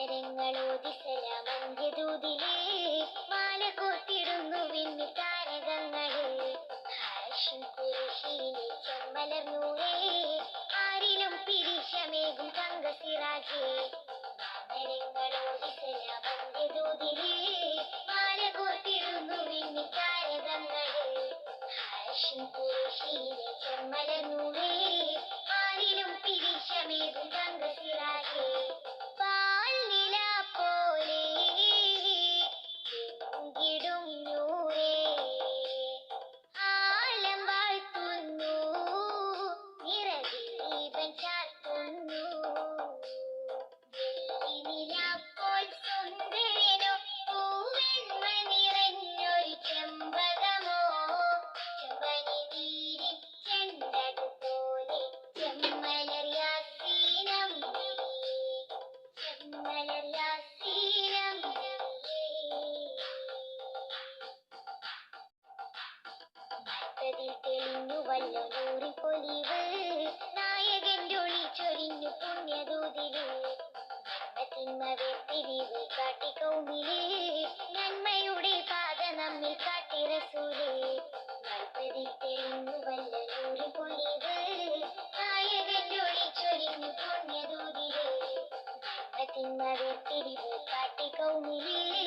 വാനരങ്ങളോദിസലാമന്ത്യദൂതിലേ മാല കോർത്തിടുന്നു വിണ്ണി താരകങ്ങള്. ഹാഷിം ഖുറൈശിയിലെ ചെമ്മലർന്നൂറേ ആരിലും പിരിശമേകും തങ്കസിറാജേ. വാനരങ്ങളോദിസലാമന്ത്യദൂതിലേ മാല കോർത്തിടുന്നു വിണ്ണി താരകങ്ങള്. ഹാഷിം ഖുറൈശിയിലെ ചെമ്മലർന്നൂറേ ആരിലും പിരിശമേകും തങ്കസിറാജേ. പാൽനില പോലെ എങ്കിടും നൂറേ ആലം വാഴ്ത്തുന്നു നിറദീപൻ ചാർത്തുന്നു. വെള്ളിനിലാപ്പോൾ സുന്ദരനോ പൂവെണ്മ നിറഞ്ഞൊരു ചെമ്പകമോ ചെമ്പനി വീരി ചെണ്ടതുപോലെ ചെമ്മലർ യാസീനം ചെമ്മലർ യാസീനം. ഭക്തതിൽ തെളിഞ്ഞു വല്ലോ നൂറിൻ പൊലിവ് നായകന്റെ ഒളി ചൊരിഞ്ഞു പുണ്യദൂതില്. നന്മ വേർതിരിവ് കാട്ടി കൗമില് നന്മയുടെ പാത നമ്മിൽ കാട്ടി റസൂല്. ഭക്തതിൽ തെളിഞ്ഞു വല്ലോ നൂറിൻ പൊലിവ് നായകന്റെ ഒളി ചൊരിഞ്ഞു പുണ്യദൂതില്. നന്മ വേർതിരിവ് കാട്ടി കൗമില്